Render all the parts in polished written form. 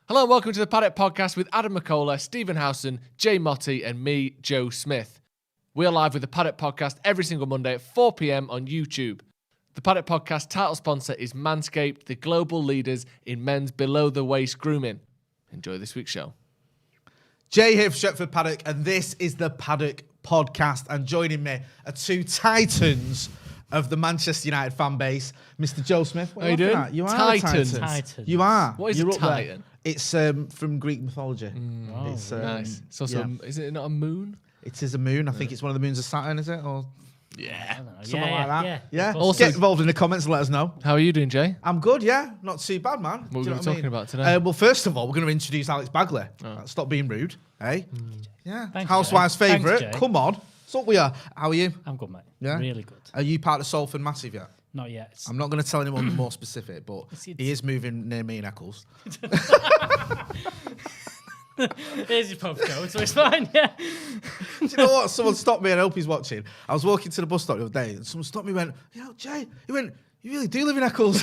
Hello and welcome to the Paddock Podcast with Adam McCullough, Stephen Howson, Jay Motti and me, Joe Smith. We are live with the Paddock Podcast every single Monday at 4 p.m. on YouTube. The Paddock Podcast title sponsor is Manscaped, the global leaders in men's below-the-waist grooming. Enjoy this week's show. Jay here for Stretford Paddock, and this is the Paddock Podcast. And joining me are two titans of the Manchester United fan base, Mr. Joe Smith. What are you doing? At? You are Titans. You are. What is You're a up there. titan? It's from Greek mythology. It's Nice. It's also, is it not a moon? It is a moon. I think it's one of the moons of Saturn, is it? Or Yeah. something like that. Yeah. Also- Get involved in the comments and let us know. How are you doing, Jay? I'm good, yeah. Not too bad, man. What are we Do you know talking I mean? about today? Well, first of all, we're going to introduce Alex Bagley. Stop being rude, eh? Yeah. Thanks, Housewife's Jay. Thanks, favourite. Jay. Come on. What's up with you? How are you? I'm good, mate. Yeah? Really good. Are you part of Salford Massive yet? Not yet. I'm not going to tell anyone more specific, but It's- he is moving near me in Eccles. Here's your postcode, so it's fine, yeah. Do you know what? Someone stopped me, and I hope he's watching. I was walking to the bus stop the other day, and someone stopped me and went, yo, Jay, he went, you really do live in Eccles.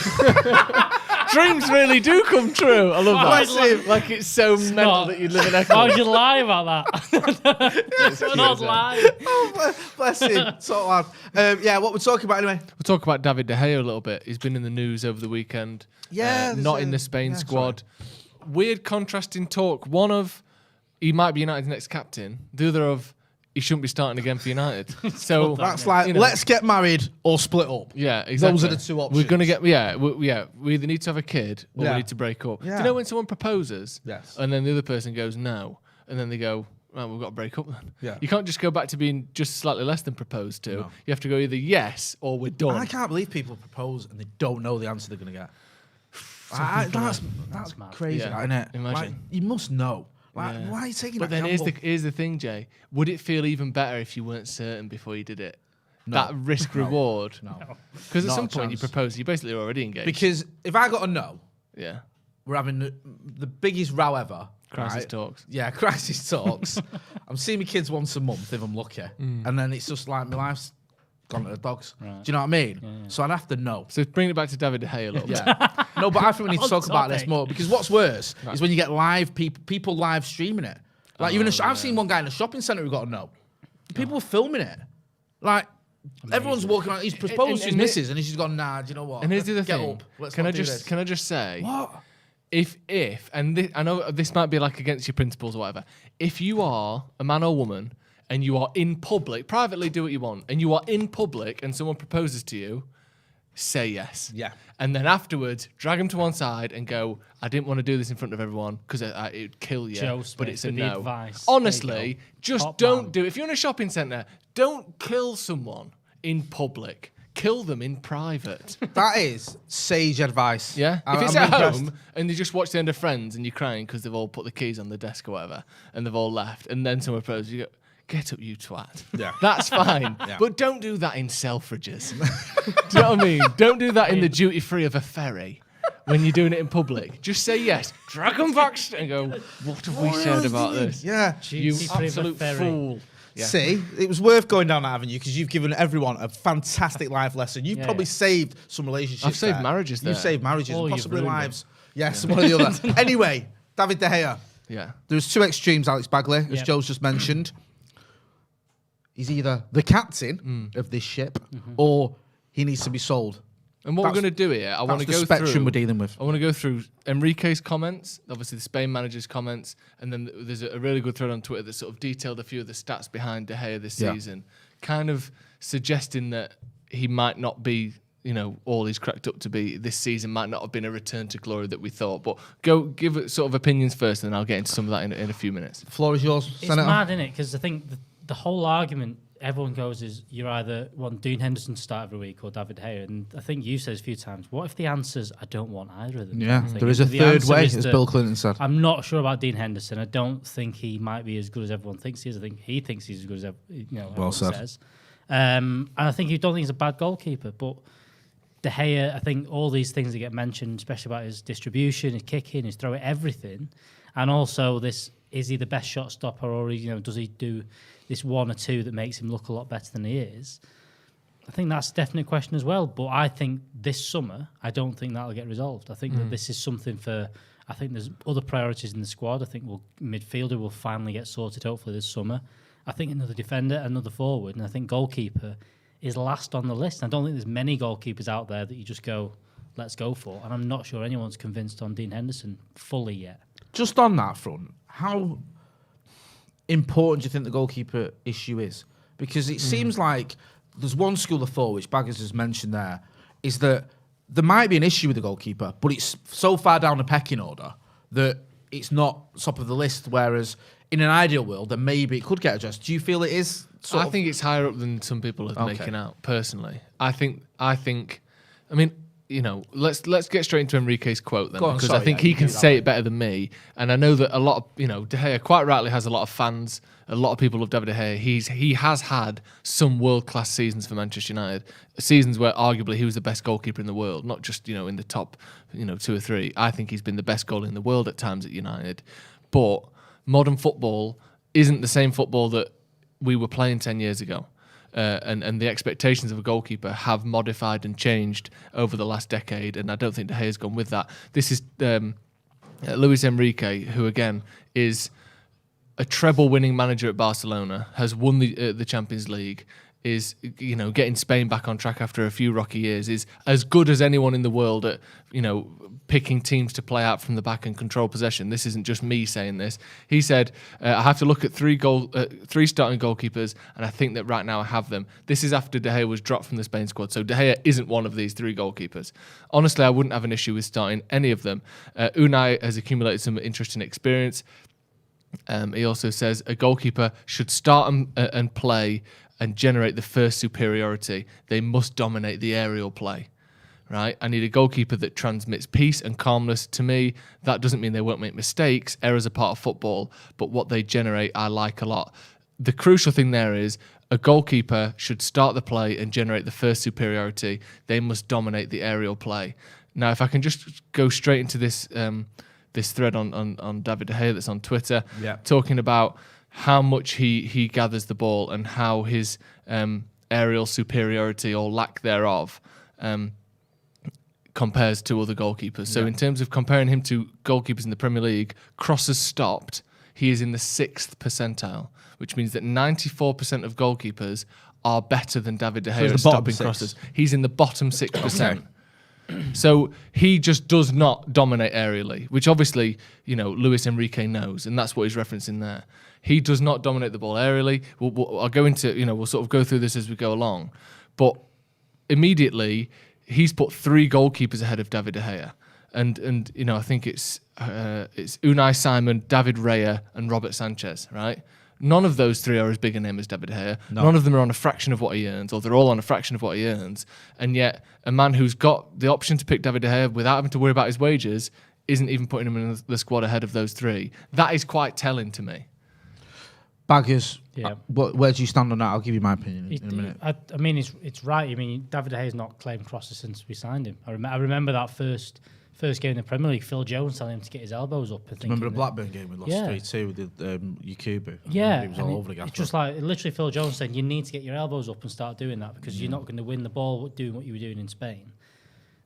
Dreams really do come true. I love Bless that. him. Like it's so mental not. that you live in Why Eccles. would you lie about that? It's an odd lie. Oh, bless him. So hard. Yeah, what we're talking about anyway? We'll talk about David De Gea a little bit. He's been in the news over the weekend. Yeah, there's not a- in the Spain yeah, squad. Weird contrasting talk. One of, he might be United's next captain. The other of, he shouldn't be starting again for United. So That's like, you know. let's get married or split up. Yeah, exactly. Those are the two options. We're gonna get we either need to have a kid or Yeah. we need to break up. Do Yeah. you know when someone proposes, Yes. and then the other person goes no, and then they go, right, we've got to break up then. Yeah. You can't just go back to being just slightly less than proposed to. No. You have to go either yes or we're done. I can't believe people propose and they don't know the answer they're going to get. That's mad. crazy, Yeah. isn't it? Imagine. Like, you must know. Like, Yeah. why are you taking But that then gamble? here's the thing, Jay. Would it feel even better if you weren't certain before you did it? No. That risk reward. No. Because at Not some a point you chance. propose, you're basically already engaged. Because if I got a no, yeah. we're having the biggest row ever. Crisis right? talks. Yeah, crisis talks. I'm seeing my kids once a month if I'm lucky. And then it's just like my life's gone to the dogs. Right. Do you know what I mean? So I'd have to know. So bring it back to David De Gea a little bit. Yeah. No, but I think we need to On talk about this topic. more because what's worse is when you get live people live streaming it. Like even I've seen one guy in a shopping centre who got a no. People were filming it. Like everyone's walking around. He's proposed to his and missus and he's just gone, nah, do you know what? And here's the other Get thing. up. Let's Can not I do just this. can I just say What? if and I know this might be like against your principles or whatever. If you are a man or woman and you are in public, privately do what you want, and you are in public and someone proposes to you, say yes. Yeah. And then afterwards, drag them to one side and go, I didn't want to do this in front of everyone because it'd kill you. Joe but Smith it's a with the no. advice. Honestly, There you go. just Top don't man. do it. If you're in a shopping centre, don't kill someone in public. Kill them in private. That is sage advice. Yeah. I'm If it's at impressed. home and you just watch the end of Friends and you're crying because they've all put the keys on the desk or whatever and they've all left, and then someone proposes, you go, get up, you twat. Yeah. That's fine. Yeah. But don't do that in Selfridges. Do you know what I mean? Don't do that in the duty free of a ferry when you're doing it in public. Just say yes. Drag them back and go, what have we said about this? Yeah. You Duty-free of a absolute ferry. fool. Yeah. See, it was worth going down that avenue because you've given everyone a fantastic life lesson. You've Yeah, probably yeah. saved some relationships. I've saved there. marriages there. You've saved marriages Or and you've possibly ruined them. lives. Yes, one or the other. Anyway, David De Gea. Yeah. There's two extremes, Alex Bagley, as Yep. Joe's just mentioned. He's either the captain of this ship or he needs to be sold. And what we're going to do here, I want to That's go the spectrum through. we're dealing with. I want to go through Enrique's comments, obviously the Spain manager's comments, and then there's a really good thread on Twitter that sort of detailed a few of the stats behind De Gea this Yeah. season, kind of suggesting that he might not be, all he's cracked up to be. This season might not have been a return to glory that we thought. But go give it sort of opinions first, and then I'll get into some of that in a few minutes. The floor is yours, It's Senator. mad, isn't it? Because I think the whole argument everyone goes is you either want Dean Henderson to start every week or David De Gea. And I think you said a few times, what if the answer's I don't want either of them? Yeah, I think there is a the third answer way, is as that Bill Clinton said. I'm not sure about Dean Henderson. I don't think he might be as good as everyone thinks he is. I think he thinks he's as good as everyone said. says. And I think he don't think he's a bad goalkeeper, but De Gea, I think all these things that get mentioned, especially about his distribution, his kicking, his throwing, everything, and also this: is he the best shot stopper, or does he do this one or two that makes him look a lot better than he is? I think that's a definite question as well. But I think this summer, I don't think that'll get resolved. I think that this is something for I think there's other priorities in the squad. I think midfielder will finally get sorted, hopefully this summer. I think another defender, another forward, and I think goalkeeper is last on the list. I don't think there's many goalkeepers out there that you just go, let's go for. And I'm not sure anyone's convinced on Dean Henderson fully yet. Just on that front, how important do you think the goalkeeper issue is? Because it seems like there's one school of thought, which Baggers has mentioned there, is that there might be an issue with the goalkeeper, but it's so far down the pecking order that it's not top of the list, whereas in an ideal world, then maybe it could get addressed. Do you feel it is? I think it's higher up than some people are making out, personally. I think. I mean, you know, let's get straight into Enrique's quote then, because I think he can say it better than me. And I know that a lot of, you know, De Gea quite rightly has a lot of fans. A lot of people love David De Gea. He has had some world-class seasons for Manchester United, seasons where arguably he was the best goalkeeper in the world, not just, you know, in the top, you know, 2 or 3. I think he's been the best goalie in the world at times at United. But modern football isn't the same football that we were playing 10 years ago. And the expectations of a goalkeeper have modified and changed over the last decade, and I don't think De Gea's gone with that. This is Luis Enrique, who again is a treble-winning manager at Barcelona, has won the Champions League, is, you know, getting Spain back on track after a few rocky years, is as good as anyone in the world at, you know, picking teams to play out from the back and control possession. This isn't just me saying this. He said, I have to look at three starting goalkeepers, and I think that right now I have them. This is after De Gea was dropped from the Spain squad, so De Gea isn't one of these 3 goalkeepers. Honestly, I wouldn't have an issue with starting any of them. Unai has accumulated some interesting experience. He also says a goalkeeper should start and play and generate the first superiority. They must dominate the aerial play, right? I need a goalkeeper that transmits peace and calmness to me. That doesn't mean they won't make mistakes. Errors are part of football, but what they generate, I like a lot. The crucial thing there is a goalkeeper should start the play and generate the first superiority. They must dominate the aerial play. Now, if I can just go straight into this this thread on David De Gea that's on Twitter, talking about how much he gathers the ball and how his aerial superiority or lack thereof compares to other goalkeepers. So in terms of comparing him to goalkeepers in the Premier League, crosses stopped, he is in the 6th percentile, which means that 94% of goalkeepers are better than David De Gea at stopping crosses. He's in the bottom 6%. So he just does not dominate aerially, which obviously, you know, Luis Enrique knows, and that's what he's referencing there. He does not dominate the ball aerially. I'll go into, you know, we'll sort of go through this as we go along. But immediately, he's put 3 goalkeepers ahead of David De Gea. And you know, I think it's Unai Simon, David Raya, and Robert Sanchez, right? None of those 3 are as big a name as David De Gea. No. None of them are on a fraction of what he earns, or they're all on a fraction of what he earns. And yet, a man who's got the option to pick David De Gea without having to worry about his wages isn't even putting him in the squad ahead of those 3. That is quite telling to me. Baggers, where do you stand on that? I'll give you my opinion in a minute. I mean, it's right. I mean, David De Gea's not claimed crosses since we signed him. I remember that first game in the Premier League, Phil Jones telling him to get his elbows up. Remember the Blackburn game we lost 3-2 with the Yakubu? Yeah. He was all over the gas. It's just like, literally Phil Jones saying, you need to get your elbows up and start doing that because you're not going to win the ball doing what you were doing in Spain.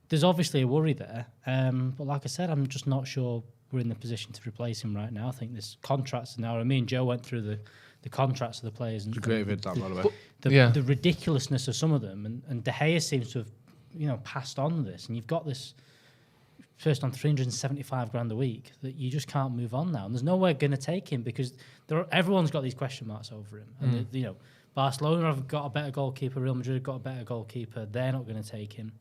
There's obviously a worry there. But like I said, I'm just not sure we're in the position to replace him right now. I think there's contracts now. I mean, Joe went through the contracts of the players. And great vid, that, by the way. The ridiculousness of some of them. And De Gea seems to have, you know, passed on this. And you've got this first on 375 grand a week that you just can't move on now. And there's nowhere going to take him because everyone's got these question marks over him. And, you know, Barcelona have got a better goalkeeper. Real Madrid have got a better goalkeeper. They're not going to take him.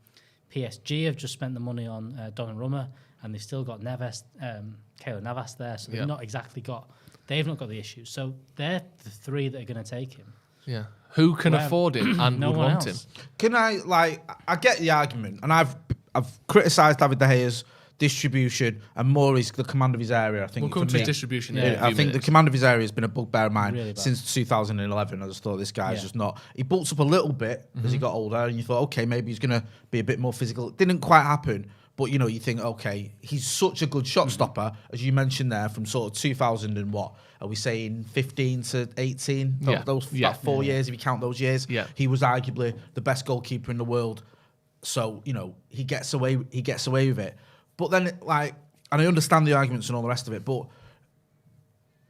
PSG have just spent the money on Donnarumma, and they've still got Keylor Navas there, so they've not got the issues. So they're the 3 that are going to take him. Yeah. Who can afford him and would want him? Can I get the argument, and I've criticised David De Gea's distribution and more the command of his area. I think we'll come to distribution. I think the command of his area has been a bugbear of mine since 2011. I just thought this guy's just not. He bulked up a little bit as he got older, and you thought, okay, maybe he's going to be a bit more physical. It didn't quite happen, but you know, you think, okay, he's such a good shot stopper, as you mentioned there, from sort of 2000 and what are we saying, 15 to 18? That 4 years, if you count those years. Yeah. He was arguably the best goalkeeper in the world. So you know, he gets away with it. But then, like, and I understand the arguments and all the rest of it, but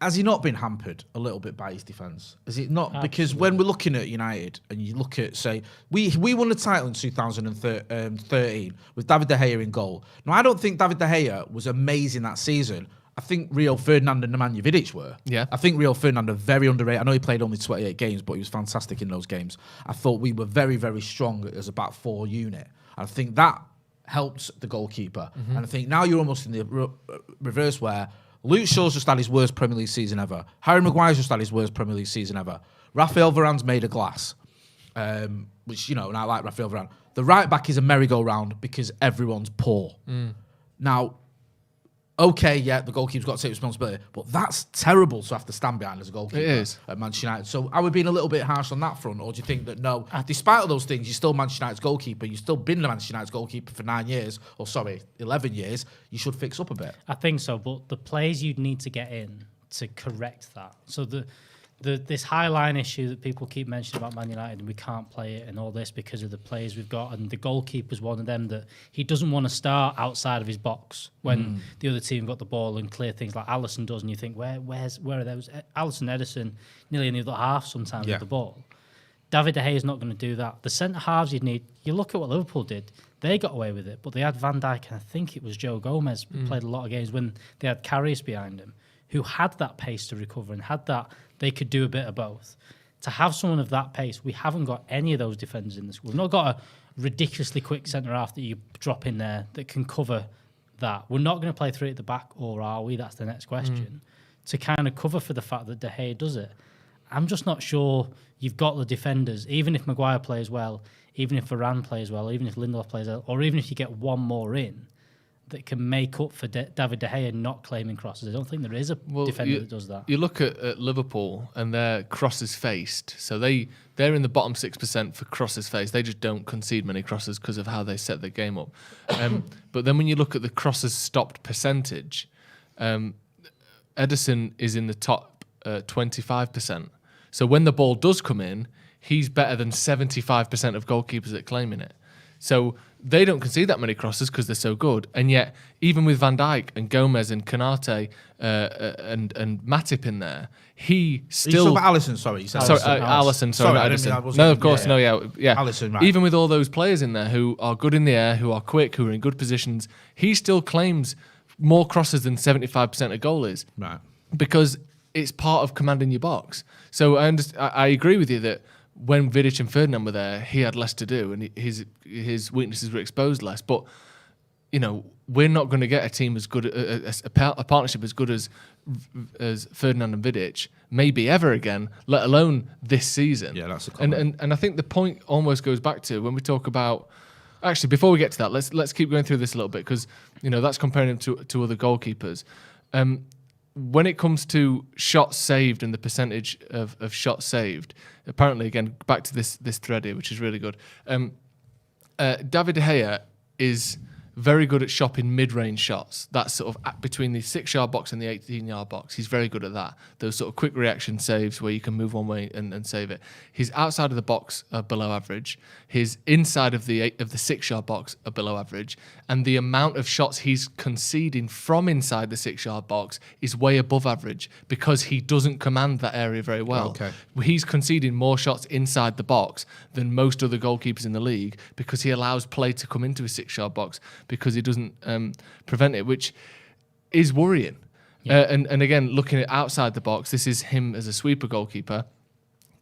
has he not been hampered a little bit by his defence? Is it not? Absolutely. Because when we're looking at United and you look at, say, we won the title in 2013 with David De Gea in goal. Now, I don't think David De Gea was amazing that season. I think Rio Ferdinand and Nemanja Vidic were. Yeah. I think Rio Ferdinand are very underrated. I know he played only 28 games, but he was fantastic in those games. I thought we were very, very strong as a back four unit. I think that helped the goalkeeper. Mm-hmm. And I think now you're almost in the reverse where Luke Shaw's just had his worst Premier League season ever. Harry Maguire's just had his worst Premier League season ever. Raphael Varane's made of glass, which, and I like Raphael Varane. The right back is a merry-go-round because everyone's poor. Now, okay, yeah, the goalkeeper's got to take responsibility, but that's terrible to have to stand behind as a goalkeeper at Manchester United. So are we being a little bit harsh on that front, or do you think that, no, despite all those things, you're still Manchester United's goalkeeper, you've still been the Manchester United's goalkeeper for 11 years, you should fix up a bit? I think so, but the players you'd need to get in to correct that. So this high line issue that people keep mentioning about Man United, and we can't play it and all this because of the players we've got, and the goalkeeper's one of them that he doesn't want to start outside of his box when the other team got the ball and clear things like Alisson does, and you think, where are those? Alisson, Edison, nearly in the other half sometimes with the ball. David De Gea is not going to do that. The centre halves you'd need, you look at what Liverpool did, they got away with it, but they had Van Dijk and I think it was Joe Gomez played a lot of games when they had Karius behind him, who had that pace to recover and had that. They could do a bit of both. To have someone of that pace, we haven't got any of those defenders in this. We've not got a ridiculously quick centre-half that you drop in there that can cover that. We're not going to play three at the back, or are we? That's the next question. To kind of cover for the fact that De Gea does it. I'm just not sure you've got the defenders, even if Maguire plays well, even if Varane plays well, even if Lindelof plays well, or even if you get one more in, that can make up for David De Gea not claiming crosses. I don't think there is a defender that does that. You look at Liverpool and their crosses faced. So they're in the bottom 6% for crosses faced. They just don't concede many crosses because of how they set the game up. But then when you look at the crosses stopped percentage, Edison is in the top 25%. So when the ball does come in, he's better than 75% of goalkeepers at claiming it. So they don't concede that many crosses because they're so good. And yet, even with Van Dijk and Gomez and Konate and Matip in there, he still... You talking about Alisson, sorry. You said Alisson, sorry, not Edison. No, of course, yeah. Alisson, right. Even with all those players in there who are good in the air, who are quick, who are in good positions, he still claims more crosses than 75% of goalies. Right. Because it's part of commanding your box. So I agree with you that when Vidic and Ferdinand were there, he had less to do and his weaknesses were exposed less. But, we're not going to get a team as good, a partnership as good as Ferdinand and Vidic, maybe ever again, let alone this season. Yeah, that's a comment. And I think the point almost goes back to when we talk about... Actually, before we get to that, let's keep going through this a little bit because, that's comparing him to other goalkeepers. When it comes to shots saved and the percentage of shots saved, apparently, again, back to this thread here, which is really good. David De Gea is very good at shopping mid-range shots. That's sort of between the 6-yard box and the 18-yard box. He's very good at that. Those sort of quick reaction saves where you can move one way and save it. His outside of the box are below average. His inside of the 6-yard box are below average. And the amount of shots he's conceding from inside the 6-yard box is way above average because he doesn't command that area very well. Okay. He's conceding more shots inside the box than most other goalkeepers in the league because he allows play to come into his 6-yard box because he doesn't prevent it, which is worrying. Yeah. And again, looking at outside the box, this is him as a sweeper goalkeeper.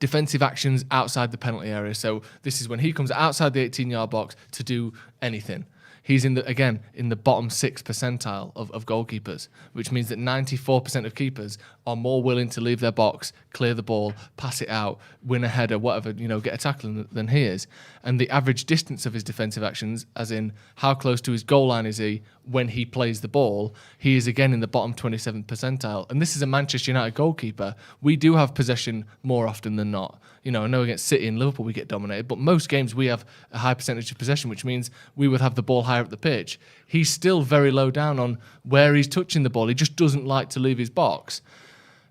Defensive actions outside the penalty area. So this is when he comes outside the 18-yard box to do anything. He's in the bottom 6 percentile of goalkeepers, which means that 94% of keepers are more willing to leave their box, clear the ball, pass it out, win a header, whatever, get a tackle than he is. And the average distance of his defensive actions, as in how close to his goal line is he when he plays the ball, he is again in the bottom 27th percentile. And this is a Manchester United goalkeeper. We do have possession more often than not. I know against City and Liverpool we get dominated, but most games we have a high percentage of possession, which means we would have the ball higher up the pitch. He's still very low down on where he's touching the ball. He just doesn't like to leave his box.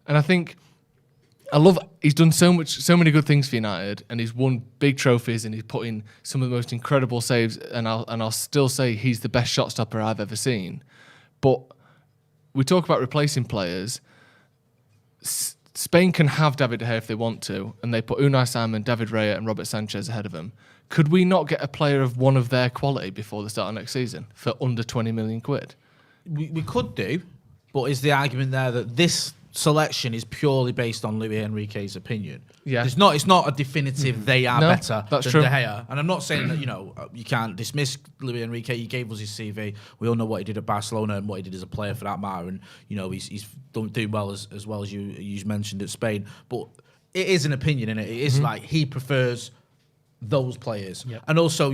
And I think he's done so many good things for United, and he's won big trophies, and he's put in some of the most incredible saves. And I'll still say he's the best shot stopper I've ever seen. But we talk about replacing players. Spain can have David De Gea if they want to, and they put Unai Simon, David Raya, and Robert Sanchez ahead of him. Could we not get a player of one of their quality before the start of next season for under 20 million quid? We could do, but is the argument there that this selection is purely based on Luis Enrique's opinion? Yeah. It's not a definitive they are better that's than true. De Gea. And I'm not saying that, you can't dismiss Luis Enrique. He gave us his CV. We all know what he did at Barcelona and what he did as a player for that matter. And, he's doing well as well as you mentioned at Spain. But it is an opinion, and it is like he prefers those players. Yep. And also,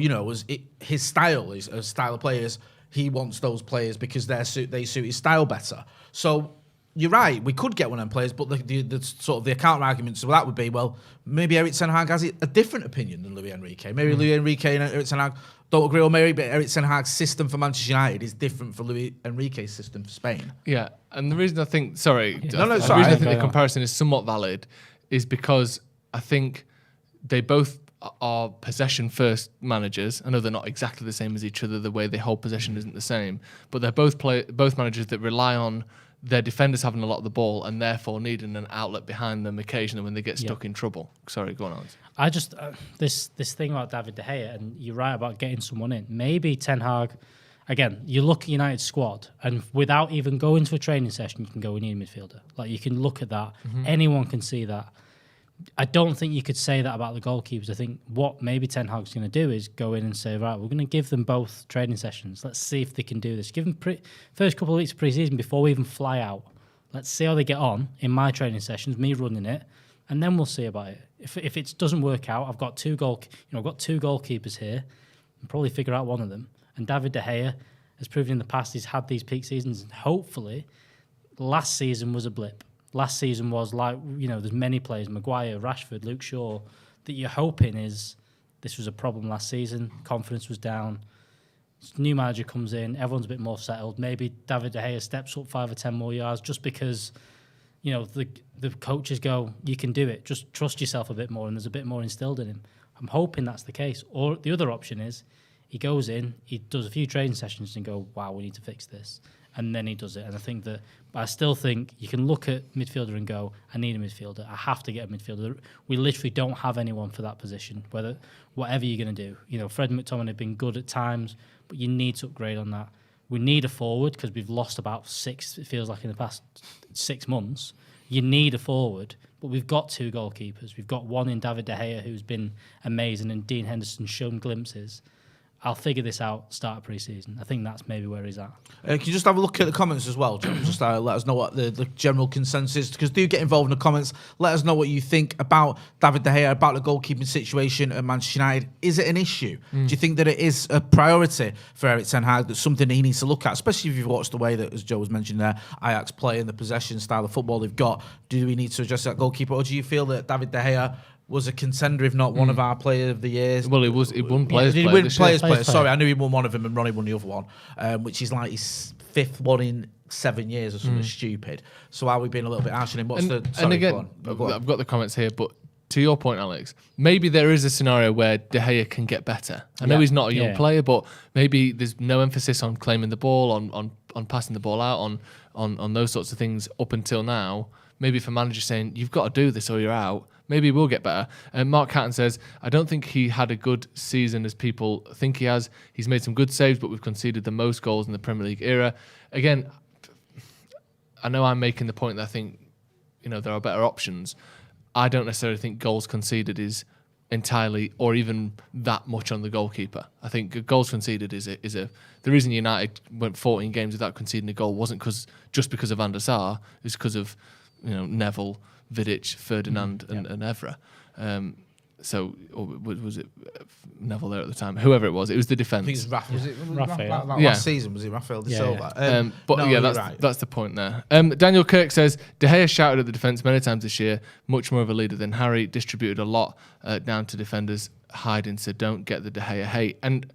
his style is a style of players. He wants those players because they suit his style better. So you're right, we could get one of them players, but the sort of the counter argument to that would be, well, maybe Erik ten Hag has a different opinion than Luis Enrique. Maybe Luis Enrique and Erik ten Hag don't agree, or maybe Erik ten Hag's system for Manchester United is different for Luis Enrique's system for Spain. Yeah, and the reason I think, the reason sorry. I think the comparison is somewhat valid is because I think they both are possession-first managers. I know they're not exactly the same as each other. The way they hold possession isn't the same, but they're both managers that rely on their defenders having a lot of the ball and therefore needing an outlet behind them occasionally when they get stuck in trouble. Sorry, go on, Alex. I just this thing about David De Gea, and you're right about getting someone in. Maybe Ten Hag, again, you look at United's squad, and without even going to a training session, you can go, we need a midfielder. Like, you can look at that. Anyone can see that. I don't think you could say that about the goalkeepers. I think what maybe Ten Hag's going to do is go in and say, right, we're going to give them both training sessions. Let's see if they can do this. Give them first couple of weeks of pre-season before we even fly out. Let's see how they get on in my training sessions, me running it, and then we'll see about it. If it doesn't work out, I've got two goalkeepers here, and probably figure out one of them. And David De Gea has proven in the past he's had these peak seasons, and hopefully last season was a blip. Last season was like, there's many players, Maguire, Rashford, Luke Shaw, that you're hoping is this was a problem last season. Confidence was down. New manager comes in, everyone's a bit more settled. Maybe David De Gea steps up 5 or 10 more yards just because, the coaches go, you can do it. Just trust yourself a bit more, and there's a bit more instilled in him. I'm hoping that's the case. Or the other option is he goes in, he does a few training sessions and go, wow, we need to fix this. And then he does it. And I still think you can look at midfielder and go, I need a midfielder. I have to get a midfielder. We literally don't have anyone for that position, whatever you're going to do. Fred McTominay had been good at times, but you need to upgrade on that. We need a forward because we've lost about 6, it feels like, in the past 6 months. You need a forward, but we've got 2 goalkeepers. We've got one in David De Gea, who's been amazing, and Dean Henderson's shown glimpses. I'll figure this out start of pre-season. I think that's maybe where he's at. Can you just have a look at the comments as well, John? Just let us know what the general consensus is, because do get involved in the comments. Let us know what you think about David De Gea, about the goalkeeping situation at Manchester United. Is it an issue? Do you think that it is a priority for Erik ten Hag? That's something that he needs to look at, especially if you've watched the way that, as Joe was mentioning there, Ajax play and the possession style of football they've got. Do we need to address that goalkeeper, or do you feel that David De Gea was a contender, if not one of our Player of the Years? Well, he won Players' He Player won this year. Players' Player. Sorry, I knew he won one of them and Ronnie won the other one, which is like his 5th one in 7 years or something stupid. So are we being a little bit harsh on him? Go on. I've got the comments here, but to your point, Alex, maybe there is a scenario where De Gea can get better. I know he's not a young player, but maybe there's no emphasis on claiming the ball, on passing the ball out, on those sorts of things up until now. Maybe if a manager saying, you've got to do this or you're out, maybe he will get better. And Mark Catton says, I don't think he had a good season as people think he has. He's made some good saves, but we've conceded the most goals in the Premier League era. Again, I know I'm making the point that I think, there are better options. I don't necessarily think goals conceded is entirely or even that much on the goalkeeper. I think goals conceded is the reason United went 14 games without conceding a goal wasn't just because of Van der Sar, it's because of Neville, Vidic, Ferdinand, and Evra. So, or was it Neville there at the time? Whoever it was the defence. I think it was Rafael. Was it Rafael. Last season, was it Rafael de Silva? That's the point there. Daniel Kirk says, De Gea shouted at the defence many times this year, much more of a leader than Harry, distributed a lot down to defenders, hiding, so don't get the De Gea hate. And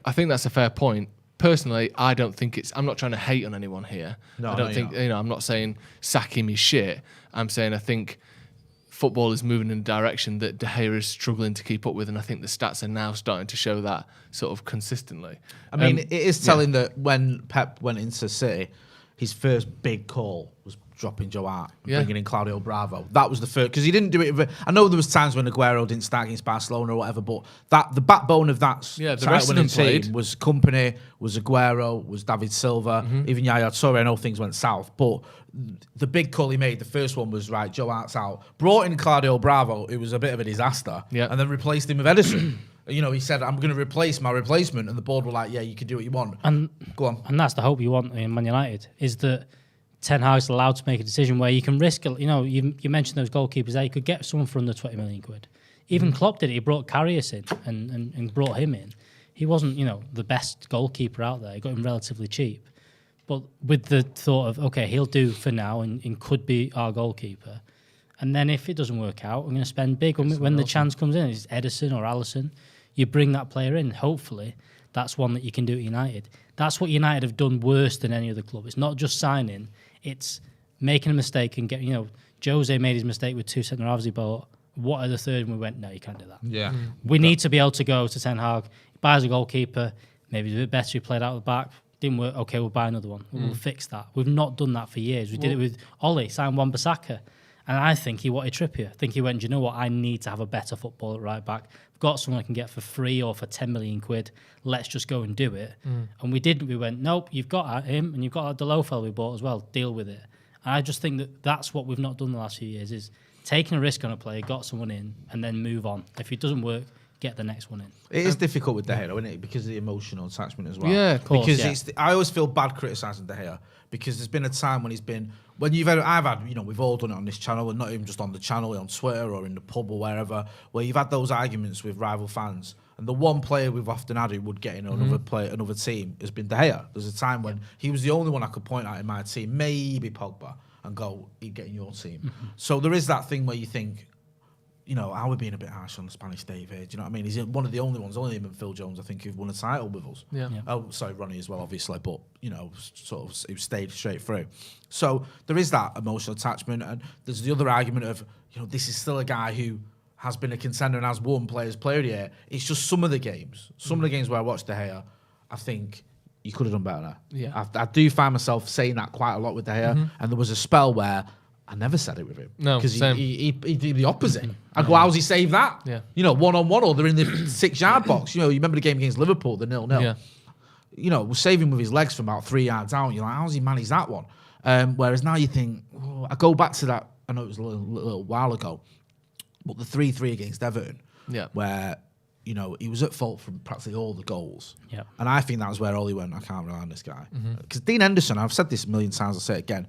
I think that's a fair point. Personally, I don't think I'm not trying to hate on anyone here. I don't think, I'm not saying sack him, he's shit. I'm saying I think football is moving in a direction that De Gea is struggling to keep up with, and I think the stats are now starting to show that sort of consistently. I mean, it is telling that when Pep went into City, his first big call was dropping Joe Hart, bringing in Claudio Bravo. That was the first, because he didn't do it. I know there was times when Aguero didn't start against Barcelona or whatever, but the backbone of that winning team was Company, was Aguero, was David Silva, even Yaya Toure. I know things went south, but the big call he made, the first one was, right, Joe Hart's out. Brought in Claudio Bravo, it was a bit of a disaster, and then replaced him with Ederson. He said, I'm going to replace my replacement, and the board were like, yeah, you can do what you want. And go on. And that's the hope you want in Man United, is that Ten Hag's allowed to make a decision where you can risk, you mentioned those goalkeepers there, you could get someone for under 20 million quid. Even Klopp did it. He brought Karius in and brought him in. He wasn't, the best goalkeeper out there. He got him relatively cheap. But with the thought of, okay, he'll do for now and could be our goalkeeper. And then if it doesn't work out, I'm going to spend big when the chance comes in. It's Ederson or Alisson. You bring that player in. Hopefully, that's one that you can do at United. That's what United have done worse than any other club. It's not just signing. It's making a mistake and getting, Jose made his mistake with 2 centre halves he bought. What are the third? And we went, no, you can't do that. Yeah. We need to be able to go to Ten Hag, buys a goalkeeper, maybe a bit better, he played out the back. Didn't work, okay, we'll buy another one. We'll fix that. We've not done that for years. We did it with Ollie, signed Wan-Bissaka. And I think he wanted Trippier. I think he went, do you know what? I need to have a better footballer at right back. I've got someone I can get for free or for 10 million quid. Let's just go and do it. And we didn't. We went, nope, you've got him and you've got that Delofel we bought as well. Deal with it. And I just think that's what we've not done the last few years, is taking a risk on a player, got someone in, and then move on. If it doesn't work, get the next one in. It is difficult with De Gea, isn't it? Because of the emotional attachment as well. Yeah, of course. Because I always feel bad criticising De Gea, because there's been a time when I've had, we've all done it on this channel, and not even just on the channel, on Twitter or in the pub or wherever, where you've had those arguments with rival fans. And the one player we've often had who would get in another team has been De Gea. There's a time when he was the only one I could point out in my team, maybe Pogba, and go, he'd get in your team. So there is that thing where you think, are we being a bit harsh on the Spanish Dave here? Do you know what I mean? He's one of the only ones, only him and Phil Jones, I think, who've won a title with us. Yeah. Oh, sorry, Ronnie as well, obviously, but, sort of, he stayed straight through. So there is that emotional attachment, and there's the other argument of, this is still a guy who has been a contender and has won Players' Player of the Year. It's just some of the games where I watched De Gea, I think you could have done better. Yeah. I do find myself saying that quite a lot with De Gea, and there was a spell where I never said it with him. No, because he did the opposite. I go, how's he saved that? Yeah. 1-on-1, or they're in the 6-yard box. You remember the game against Liverpool, the 0-0. Yeah. Was saving with his legs from about 3 yards out. You're like, how's he managed that one? Whereas now you think, I go back to that. I know it was a little while ago, but the 3-3 against Everton, where he was at fault from practically all the goals. Yeah. And I think that was where Ollie went, I can't rely on this guy. Because Dean Henderson, I've said this a million times, I'll say it again.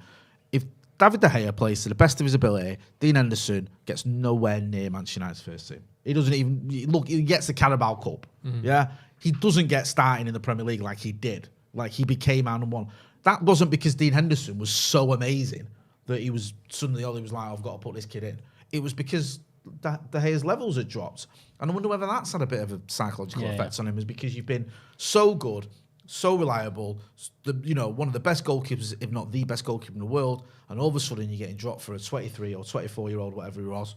If David De Gea plays to the best of his ability, Dean Henderson gets nowhere near Manchester United's first team. He doesn't even he gets the Carabao Cup. Yeah. He doesn't get starting in the Premier League like he did. Like he became our number one. That wasn't because Dean Henderson was so amazing that he was suddenly Ollie was like, I've got to put this kid in. It was because De Gea's levels had dropped. And I wonder whether that's had a bit of a psychological effect on him, is because you've been so good, so reliable, one of the best goalkeepers, if not the best goalkeeper in the world, and all of a sudden you're getting dropped for a 23 or 24-year-old, whatever he was,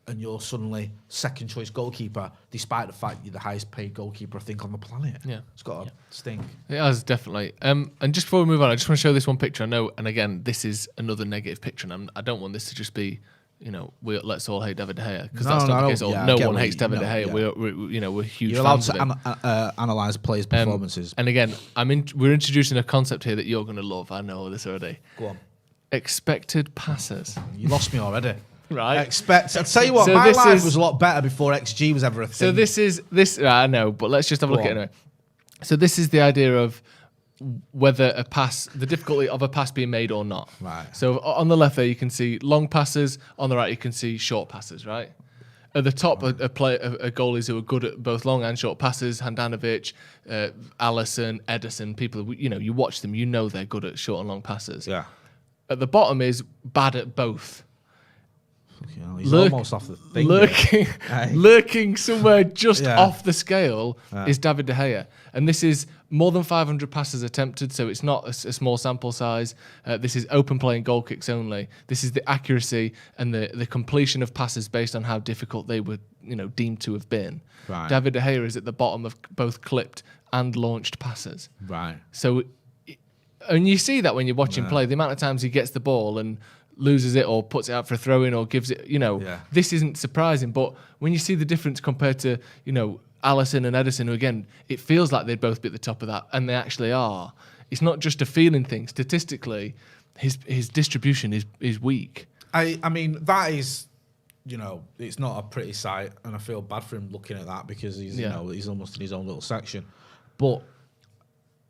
and you're suddenly second choice goalkeeper, despite the fact you're the highest paid goalkeeper, I think, on the planet. Yeah. It's got to stink. It has, definitely. And just before we move on, I just want to show this one picture. I know, and again, this is another negative picture, and I don't want this to just be, let's all hate David De Gea, because that's not the case. No one hates David De Gea. Yeah. We're huge You're allowed fans to analyse players' performances. And again, we're introducing a concept here that you're going to love. I know this already. Go on. Expected passes. You lost me already. Right. I'll tell you what, my life was a lot better before XG was ever a thing. So this I know, but let's just have a look at it anyway. So this is the idea of whether the difficulty of a pass being made or not. Right. So on the left there, you can see long passes. On the right, you can see short passes, right? At the top, a goalies who are good at both long and short passes. Handanovic, Alisson, Ederson, people, you watch them, they're good at short and long passes. Yeah. At the bottom is bad at both. He's almost off the thing. Lurking somewhere just off the scale is David De Gea. And this is more than 500 passes attempted, so it's not a small sample size. This is open play and goal kicks only. This is the accuracy and the completion of passes based on how difficult they were deemed to have been. Right. David De Gea is at the bottom of both clipped and launched passes. Right. So And you see that when you watch him play, the amount of times he gets the ball and loses it or puts it out for a throw-in or gives it, this isn't surprising. But when you see the difference compared to, Alisson and Ederson, who again, it feels like they'd both be at the top of that, and they actually are. It's not just a feeling thing. Statistically, his distribution is weak. I mean, that is, it's not a pretty sight, and I feel bad for him looking at that because he's almost in his own little section. But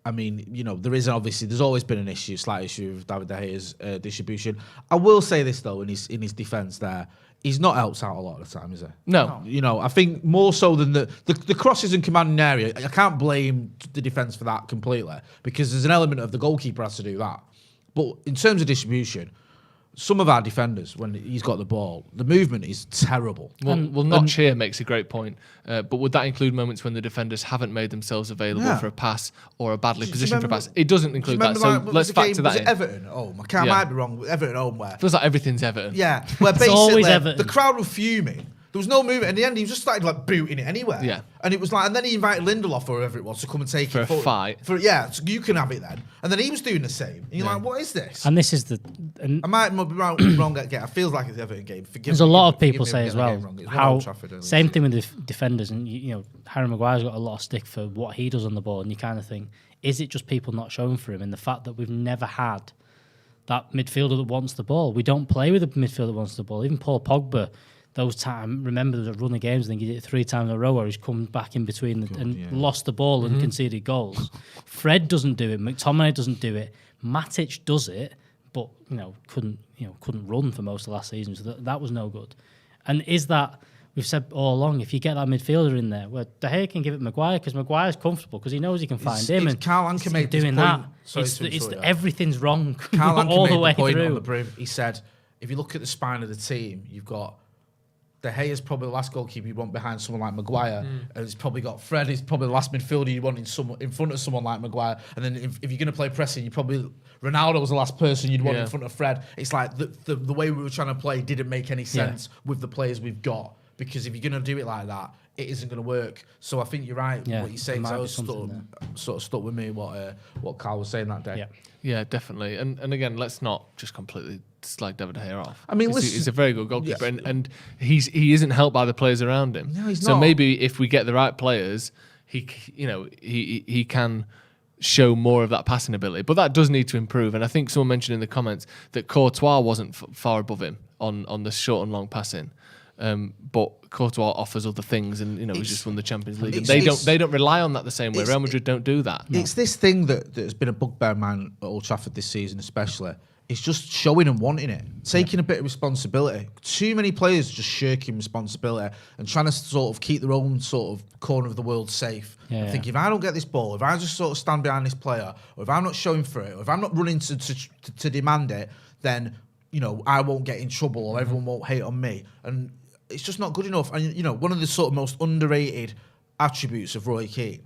I mean, there's always been an issue, slight issue with David De Gea's distribution. I will say this though, in his defence there, he's not helped out a lot of the time, is he? No. I think more so than the crosses in commanding area, I can't blame the defence for that completely because there's an element of the goalkeeper has to do that. But in terms of distribution, some of our defenders, when he's got the ball, the movement is terrible. Well, Notch here makes a great point. But would that include moments when the defenders haven't made themselves available for a pass or a badly positioned for a pass? It doesn't include that. So let's factor that in. Was it Everton? I might be wrong. Everton home where? Feels like everything's Everton. Yeah, where basically Everton. the crowd were fuming. There was no movement. In the end, he just started booting it anywhere. Yeah. And it was and then he invited Lindelof or whoever it was to come and take for it a fight. So you can have it then. And then he was doing the same. And you're like, what is this? And this is I might be wrong again. It feels like it's the Everton game. There's a lot of people say as well how same thing with the defenders, and Harry Maguire's got a lot of stick for what he does on the ball, and you kind of think, is it just people not showing for him? And the fact that we've never had that midfielder that wants the ball. We don't play with a midfielder that wants the ball. Even Paul Pogba. Those times, remember the run of games, I think he did it 3 times in a row where he's come back in between lost the ball and conceded goals. Fred doesn't do it. McTominay doesn't do it. Matic does it, but couldn't run for most of last season. So that was no good. And is that, we've said all along, if you get that midfielder in there, where De Gea can give it Maguire because Maguire's comfortable because he knows he can find him. And Karl Anker made doing this that. Everything's wrong Karl Anker all made the way point through. On the brim. He said, if you look at the spine of the team, you've got De Gea's probably the last goalkeeper you want behind someone like Maguire. And he's probably got Fred. He's probably the last midfielder you want in front of someone like Maguire. And then if you're going to play pressing, you probably Ronaldo was the last person you'd want in front of Fred. It's like the way we were trying to play didn't make any sense with the players we've got. Because if you're going to do it like that, it isn't going to work. So I think you're right. What you're saying sort of stuck with me what Carl was saying that day. Yeah, definitely. And again, let's not just completely slag David De Gea off. I mean, he's a very good goalkeeper, and he isn't helped by the players around him. No, he's so not. Maybe if we get the right players, he can show more of that passing ability. But that does need to improve. And I think someone mentioned in the comments that Courtois wasn't far above him on the short and long passing. But Courtois offers other things, and he's just won the Champions League. And they don't rely on that the same way. Real Madrid don't do that. It's this thing that has been a bugbear of mine at Old Trafford this season, especially. It's just showing and wanting it, taking a bit of responsibility. Too many players just shirking responsibility and trying to sort of keep their own sort of corner of the world safe. I think if I don't get this ball, if I just sort of stand behind this player, or if I'm not showing for it, or if I'm not running to demand it, then I won't get in trouble, or everyone won't hate on me. And it's just not good enough. And one of the sort of most underrated attributes of Roy Keane,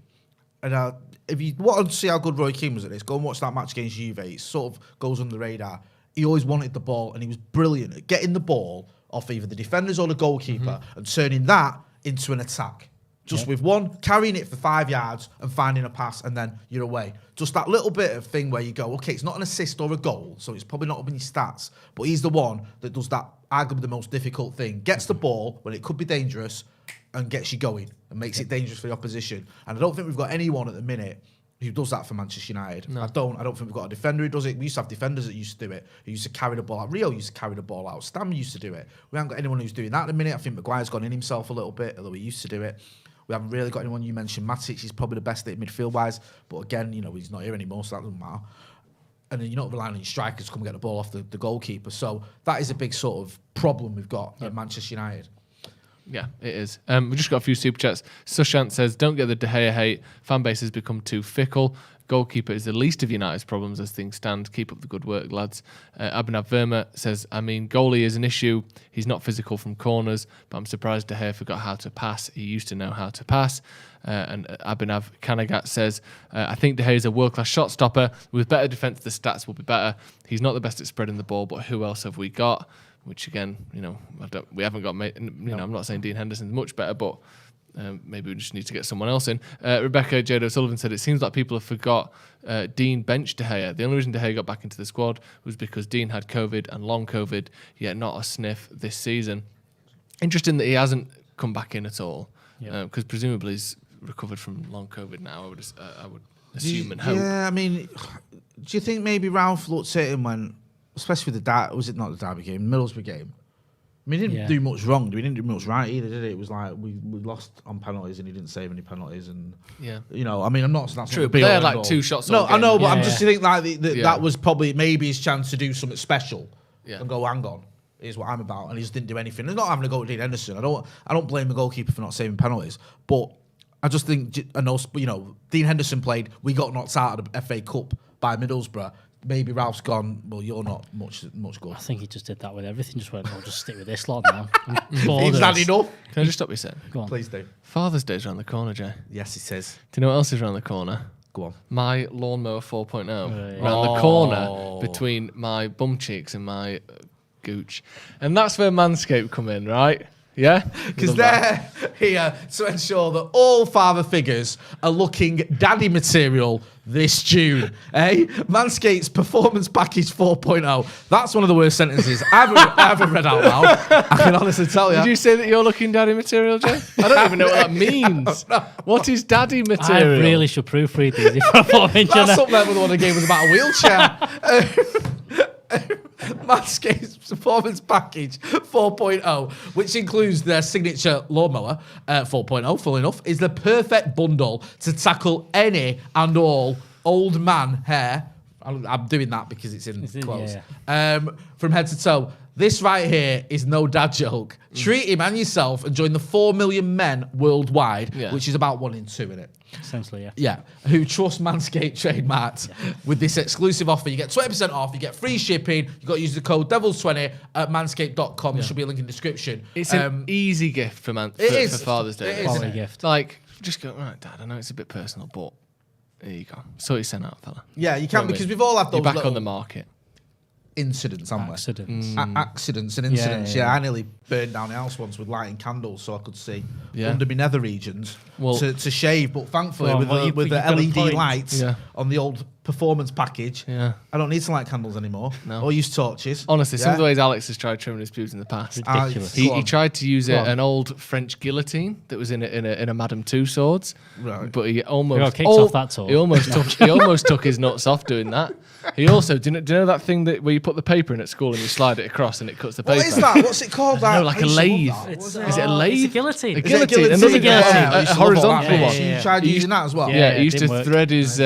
and if you want to see how good Roy Keane was at this, go and watch that match against Juve. It sort of goes under the radar. He always wanted the ball, and he was brilliant at getting the ball off either the defenders or the goalkeeper and turning that into an attack. Just with one, carrying it for 5 yards and finding a pass, and then you're away. Just that little bit of thing where you go, okay, it's not an assist or a goal, so it's probably not up in your stats, but he's the one that does that, arguably the most difficult thing. Gets the ball when it could be dangerous and gets you going and makes it dangerous for the opposition. And I don't think we've got anyone at the minute who does that for Manchester United. No. I don't think we've got a defender who does it. We used to have defenders that used to do it, who used to carry the ball out. Rio used to carry the ball out. Stam used to do it. We haven't got anyone who's doing that at the minute. I think Maguire's gone in himself a little bit, although he used to do it. We haven't really got anyone. You mentioned Matic. He's probably the best at midfield-wise. But again, he's not here anymore, so that doesn't matter. And then you're not relying on your strikers to come get the ball off the goalkeeper. So that is a big sort of problem we've got at Manchester United. Yeah, it is. We've just got a few super chats. Sushant says, don't get the De Gea hate. Fan base has become too fickle. Goalkeeper is the least of United's problems as things stand. Keep up the good work, lads. Abhinav Verma says, goalie is an issue. He's not physical from corners, but I'm surprised De Gea forgot how to pass. He used to know how to pass. And Abhinav Kanagat says, I think De Gea is a world-class shot stopper. With better defence, the stats will be better. He's not the best at spreading the ball, but who else have we got? Which again, we haven't got. I'm not saying Dean Henderson's much better, but Maybe we just need to get someone else in. Rebecca Jade O'Sullivan said, it seems like people have forgot Dean benched De Gea. The only reason De Gea got back into the squad was because Dean had COVID and long COVID, yet not a sniff this season. Interesting that he hasn't come back in at all, because presumably he's recovered from long COVID now, I would assume and hope. Yeah, I mean, do you think maybe Ralph looked at him when, especially with was it not the Derby game, Middlesbrough game? I mean, he didn't do much wrong. We didn't do much right either, did it? It was like we lost on penalties and he didn't save any penalties. And you know, I mean, I'm not. That's true, not but they had like 2 shots. No, I know, but I'm just yeah. thinking like that was probably maybe his chance to do something special and go, hang on, here's what I'm about, and he just didn't do anything. He's not having a go at Dean Henderson. I don't blame the goalkeeper for not saving penalties, but I just think I know, you know, Dean Henderson played. We got knocked out of the FA Cup by Middlesbrough. Maybe Ralph's gone, well, you're not much good. I think he just did that with everything. Just went, I'll just stick with this lot now. He's had enough. Can I just stop you saying? Go on. Please do. Father's Day's around the corner, Jay. Yes, he says. Do you know what else is around the corner? Go on. My lawnmower 4.0. yeah. Around the corner between my bum cheeks and my gooch. And that's where Manscaped come in, right? Yeah? Because they're here to ensure that all father figures are looking daddy material this June. Manscaped's Performance Package 4.0. That's one of the worst sentences I've ever read out loud. I can honestly tell you. Did you say that you're looking daddy material, Jay? I don't even know what that means. What is daddy material? I really should proofread these if I thought That's up there with the one I gave was about a wheelchair. Manscaped's Performance Package 4.0, which includes their signature lawnmower 4.0, full enough, is the perfect bundle to tackle any and all old man hair. I'm doing that because it's in clothes. From head to toe. This right here is no dad joke. Treat him and yourself and join the 4 million men worldwide, which is about 1 in 2 in it. Essentially, yeah. Yeah, who trust Manscaped trademarked with this exclusive offer. You get 20% off, you get free shipping, you've got to use the code DEVILS20 at manscaped.com. There should be a link in the description. It's an easy gift for Father's Day. It is, Quality gift. Like, just go, right, Dad, I know it's a bit personal, but there you go. So it's sent out, fella. Yeah, you can, because we've all had those You're back little on the market. incidents, haven't we? Accidents. Accidents and incidents. Yeah, I nearly burned down the house once with lighting candles so I could see under my nether regions to shave. But thankfully, with the LED lights on the old Performance Package, I don't need to light candles anymore. No. Or use torches. Honestly, some of the ways Alex has tried trimming his pubes in the past. Ridiculous. He tried to use an old French guillotine that was in a Madame Tussauds, but he almost kicked off that talk. He almost took his nuts off doing that. He also do you know that thing where you put the paper in at school and you slide it across and it cuts the paper? What is that? What's it called? No, like a lathe. Is it a lathe? It's a guillotine. A guillotine. Another guillotine. A horizontal one. You tried using that as well? Yeah, he used to work. thread his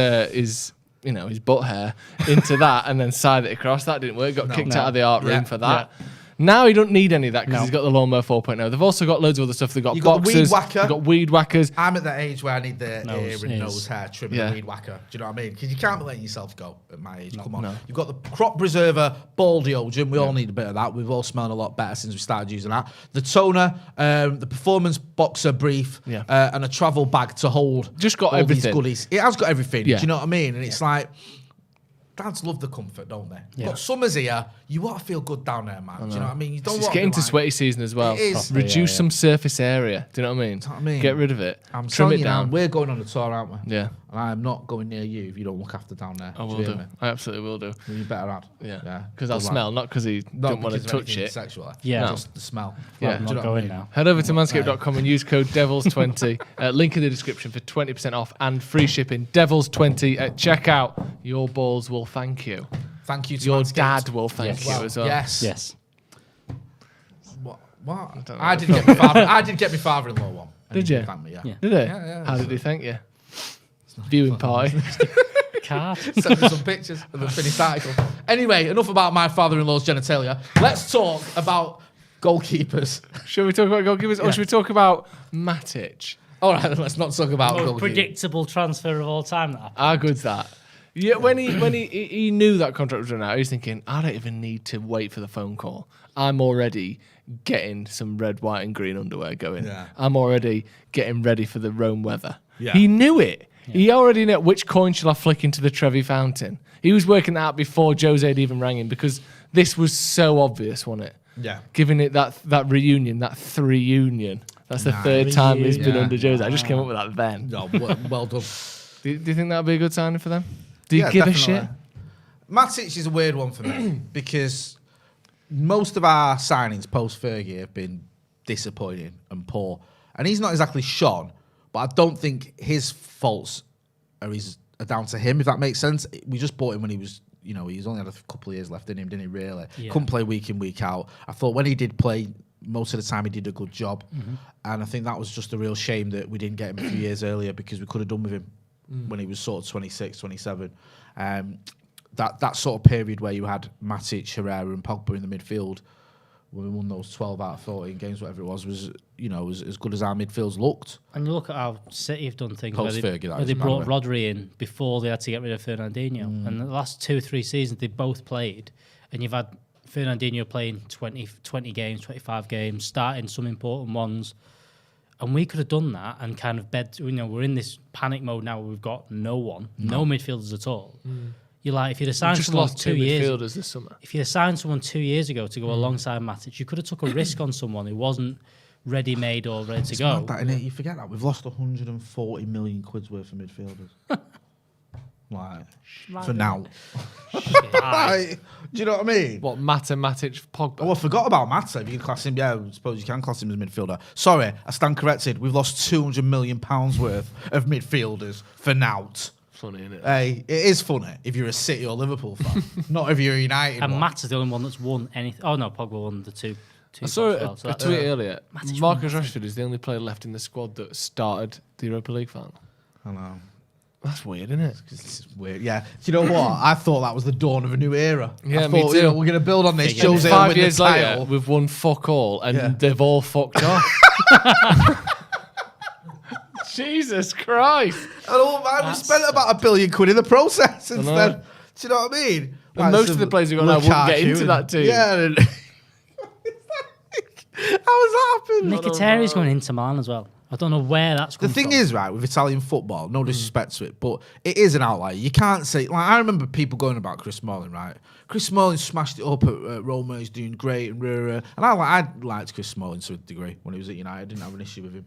butt hair into that and then side it across. That didn't work. Got kicked out of the art room for that. Now he don't need any of that because he's got the lawnmower 4.0. They've also got loads of other stuff. They've got boxers. They've got weed whackers. I'm at that age where I need the ear and nose hair trimming and weed whacker. Do you know what I mean? Because you can't be letting yourself go at my age. Come on. No. You've got the crop preserver ball deodorant. We all need a bit of that. We've all smelled a lot better since we started using that. The toner, the performance boxer brief, and a travel bag to hold just got all everything. These goodies. It has got everything. Do you know what I mean? And it's like, dads love the comfort, don't they? Yeah. But summer's here. You want to feel good down there, man. Do you know what I mean? You don't It's want getting to into sweaty season as well. It is. Reduce some surface area. Do you know what I mean? Get rid of it. I'm Trim telling it you down. now, we're going on a tour, aren't we? Yeah. And I'm not going near you if you don't look after down there. I will do. I absolutely will do. You better add. Yeah. Because I'll smell, not because he don't want to touch it. Sexually. Yeah. Just the smell. Yeah. I'm not going now. Head over to manscaped.com and use code DEVILS20. Link in the description for 20% off and free shipping. DEVILS20 at checkout. Your balls will thank you. Thank you to Your Manscaped. dad will thank you as well. Yes. What? I did get my father-in-law one. Did you? Thank me, Did he? Yeah. How did he thank you? Viewing party. Card. Send me some pictures of the finished article. Anyway, enough about my father-in-law's genitalia. Let's talk about goalkeepers. Should we talk about goalkeepers or should we talk about Matic? All right, let's not talk about Most goalkeepers. predictable transfer of all time. That happened. How good's that? Yeah, when he knew that contract was running out, he was thinking, I don't even need to wait for the phone call. I'm already getting some red, white, and green underwear going. Yeah. I'm already getting ready for the Rome weather. Yeah. He knew it. Yeah. He already knew which coin shall I flick into the Trevi fountain. He was working that out before Jose had even rang him because this was so obvious, wasn't it? Yeah. Giving it that reunion, that 3 union. That's the third time he's been Yeah. under Jose. I just came up with that then. No, well done. Do you think that would be a good signing for them? Do you give definitely. a shit? Matic is a weird one for me because most of our signings post-Fergie have been disappointing and poor. And he's not exactly shone, but I don't think his faults are down to him, if that makes sense. We just bought him when he was, he's only had a couple of years left in him, didn't he, really? Yeah. Couldn't play week in, week out. I thought when he did play, most of the time he did a good job. And I think that was just a real shame that we didn't get him a few years earlier because we could have done with him when he was sort of 26, 27. That sort of period where you had Matic, Herrera and Pogba in the midfield when we won those 12 out of 14 games, whatever it was as good as our midfields looked. And you look at how City have done things where Post-Fergie, they brought Rodri in before they had to get rid of Fernandinho. And the last 2 or 3 seasons they both played, and you've had Fernandinho playing 20 games, 25 games, starting some important ones. And we could have done that and kind of we're in this panic mode now where we've got no midfielders at all. You're like, if you'd have signed someone 2 years, midfielders this summer. if you'd have signed someone 2 years ago to go alongside Matic, you could have took a risk on someone who wasn't ready-made or ready to go. Mad that, innit? You forget that we've lost 140 million quid's worth of midfielders. For now. Like, do you know what I mean? What, Mata, Matic, Pogba? Oh, I forgot about Mata. If you can class him, I suppose you can class him as midfielder. Sorry, I stand corrected. We've lost £200 million worth of midfielders for nout. Funny, isn't it? Hey, it is funny if you're a City or Liverpool fan, not if you're a United And one. Mata's the only one that's won anything. Oh, no, Pogba won the two I saw as well, so a that- tweet earlier. Matic Marcus won Rashford is the only player left in the squad that started the Europa League final. I know. That's weird, isn't it? This is weird. Yeah. Do you know what? I thought that was the dawn of a new era. Yeah, I me thought, too. we're going to build on this. Figured it. Jose 5 win years the later, title. we've won fuck all, and Yeah. they've all fucked off. Jesus Christ! And all, man, we spent about £1 billion in the process know. instead. Do you know what I mean? And most of the players we've got now wouldn't get into that team. Yeah. And how has that happened? Mkhitaryan's going into Milan as well. I don't know where that's The come thing from. is, right, with Italian football, no disrespect to it, but it is an outlier. You can't say, like, I remember people going about Chris Smalling, right? Chris Smalling smashed it up at Roma, he's doing great, and I liked Chris Smalling to a degree when he was at United. I didn't have an issue with him.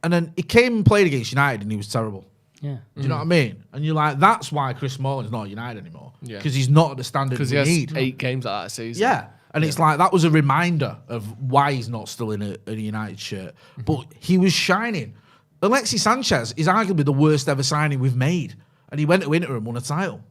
And then he came and played against United, and he was terrible. Yeah. Do you know what I mean? And you're like, that's why Chris Smalling's not at United anymore. Yeah. Because he's not at the standard Because we he has need. 8 games like that a season. Yeah. And it's like, that was a reminder of why he's not still in a United shirt. But he was shining. Alexis Sanchez is arguably the worst ever signing we've made. And he went to Inter and won a title.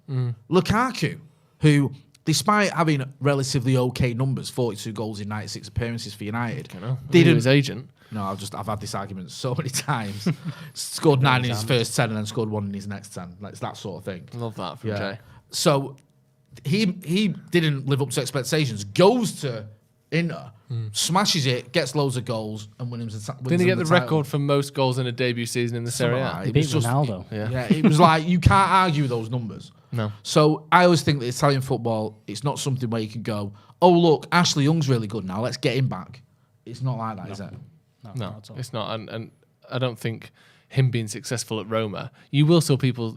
Lukaku, who, despite having relatively okay numbers, 42 goals in 96 appearances for United, Didn't his agent. no, I've had this argument so many times. Scored 9 in his first 10 and then scored 1 in his next 10. Like, it's that sort of thing. Love that from Yeah. Jay. So he didn't live up to expectations. Goes to Inter, smashes it, gets loads of goals, and wins. Didn't he get the record for most goals in a debut season in the Serie A? He beat Ronaldo. Yeah. It was like, you can't argue those numbers. No. So I always think that Italian football, it's not something where you can go, oh look, Ashley Young's really good now, let's get him back. It's not like that, is it? No, not at all. it's not. And I don't think him being successful at Roma, you will see people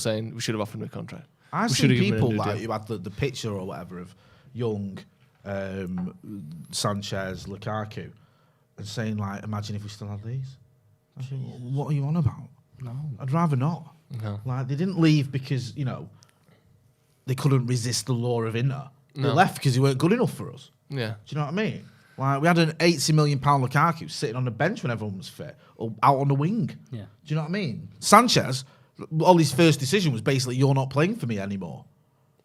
saying we should have offered him a contract. I've We seen should have given him a people new like deal. who had the picture or whatever of Young, Sanchez, Lukaku, and saying like, imagine if we still had these. I think, what are you on about? No. I'd rather not. No. Like, they didn't leave because, they couldn't resist the law of Inter. They No. left because he weren't good enough for us. Yeah. Do you know what I mean? Like, we had an £80 million Lukaku sitting on the bench when everyone was fit, or out on the wing. Yeah. Do you know what I mean? Sanchez, all his first decision was basically, you're not playing for me anymore.